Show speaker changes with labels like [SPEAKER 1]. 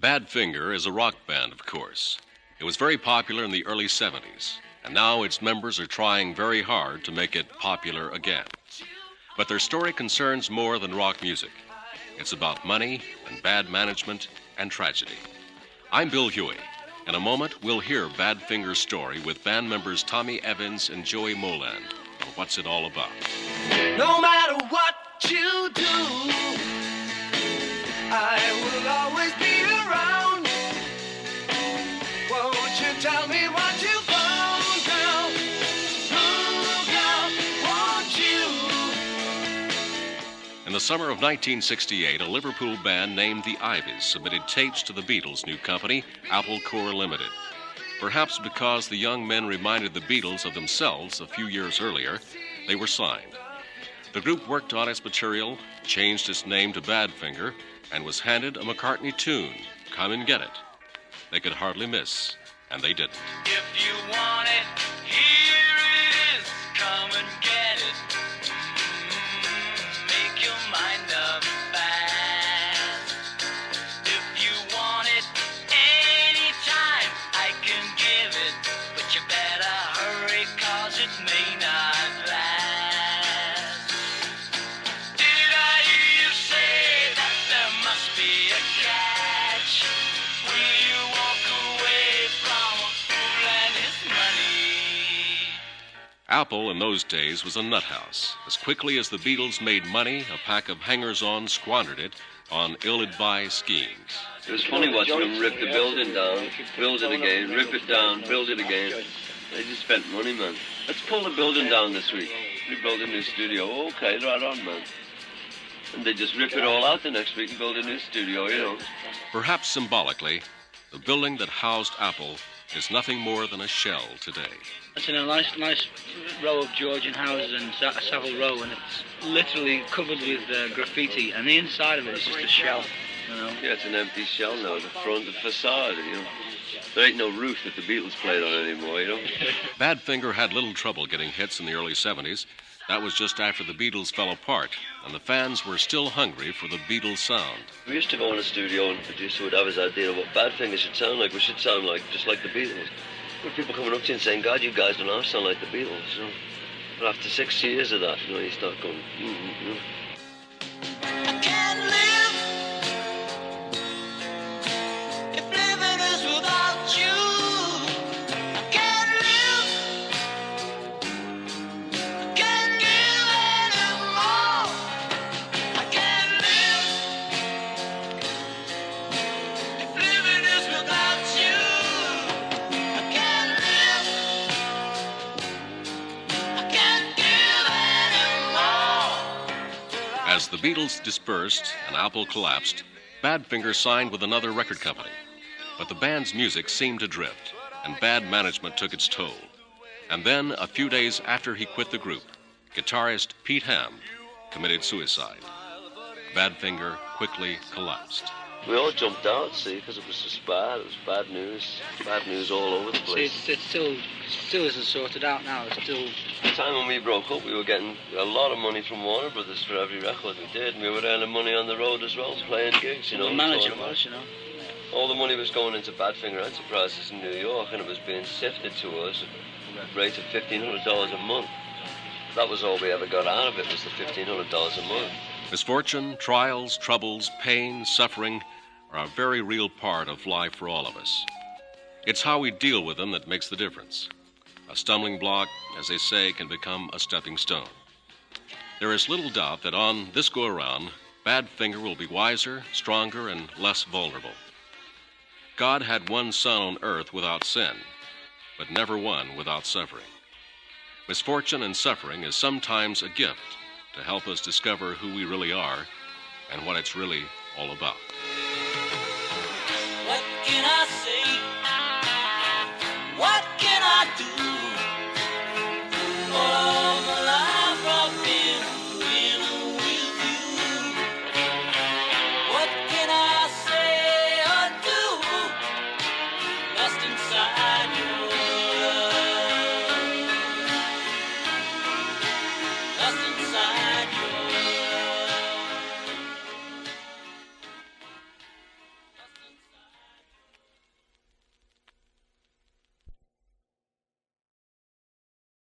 [SPEAKER 1] Badfinger is a rock band, of course. It was very popular in the early 70s, and now its members are trying very hard to make it popular again. But their story concerns more than rock music. It's about money and bad management and tragedy. I'm Bill Huie. In a moment, we'll hear Badfinger's story with band members Tommy Evans and Joey Moland on What's It All About.
[SPEAKER 2] No matter what you do, I will always be around. Won't you tell me what you found, girl? Ooh, girl, won't you?
[SPEAKER 1] In the summer of 1968, a Liverpool band named the Ivies submitted tapes to the Beatles' new company, Apple Corps Limited. Perhaps because the young men reminded the Beatles of themselves a few years earlier, they were signed. The group worked on its material, changed its name to Badfinger, and was handed a McCartney tune, Come and Get It. They could hardly miss, and they didn't.
[SPEAKER 2] If you want it, here it is. Come and get it. Make your mind up fast. If you want it anytime, I can give it. But you better hurry, 'cause it may not last. Did I hear you say that there must be a catch? Will you walk away from a fool and his money?
[SPEAKER 1] Apple in those days was a nut house. As quickly as the Beatles made money, a pack of hangers-on squandered it on ill-advised schemes.
[SPEAKER 3] It was funny watching them rip the building down, build it again, rip it down, build it again. They just spent money, man. Let's pull the building down this week. We build a new studio. Okay, right on, man. And they just rip it all out the next week and build a new studio, you know.
[SPEAKER 1] Perhaps symbolically, the building that housed Apple is nothing more than a shell today.
[SPEAKER 4] It's in a nice row of Georgian houses in Savile Row, and it's literally covered with graffiti, and the inside of it is just a shell, you know.
[SPEAKER 3] Yeah, it's an empty shell now, the front, the facade, you know. There ain't no roof that the Beatles played on anymore, you know.
[SPEAKER 1] Badfinger had little trouble getting hits in the early 70s. That was just after the Beatles fell apart, and the fans were still hungry for the Beatles sound.
[SPEAKER 3] We used to go in the studio and the producer would have his idea of what Badfinger should sound like. We should sound like, just like the Beatles. With people coming up to you and saying, God, you guys don't have to sound like the Beatles, you know. But after 6 years of that, you know, you start going,
[SPEAKER 2] I can't live if living is without you. I can't live. I can't give anymore. I can't live if living is without you. I can't live. I can't give anymore.
[SPEAKER 1] As the Beatles dispersed and Apple collapsed, Badfinger signed with another record company. But the band's music seemed to drift, and bad management took its toll. And then, a few days after he quit the group, guitarist Pete Ham committed suicide. Badfinger quickly collapsed.
[SPEAKER 3] We all jumped out, see, because it was just bad. It was bad news all over the
[SPEAKER 4] See,
[SPEAKER 3] place.
[SPEAKER 4] it still isn't sorted out now. It's still...
[SPEAKER 3] The time when we broke up, we were getting a lot of money from Warner Brothers for every record we did, and we were earning money on the road as well, playing gigs, you know.
[SPEAKER 4] The manager
[SPEAKER 3] touring.
[SPEAKER 4] was, you know.
[SPEAKER 3] All the money was going into Badfinger Enterprises in New York, and it was being sifted to us at a rate of $1,500 a month. That was all we ever got out of it, was the $1,500 a month.
[SPEAKER 1] Misfortune, trials, troubles, pain, suffering are a very real part of life for all of us. It's how we deal with them that makes the difference. A stumbling block, as they say, can become a stepping stone. There is little doubt that on this go-around, Badfinger will be wiser, stronger, and less vulnerable. God had one son on earth without sin, but never one without suffering. Misfortune and suffering is sometimes a gift to help us discover who we really are and what it's really all about.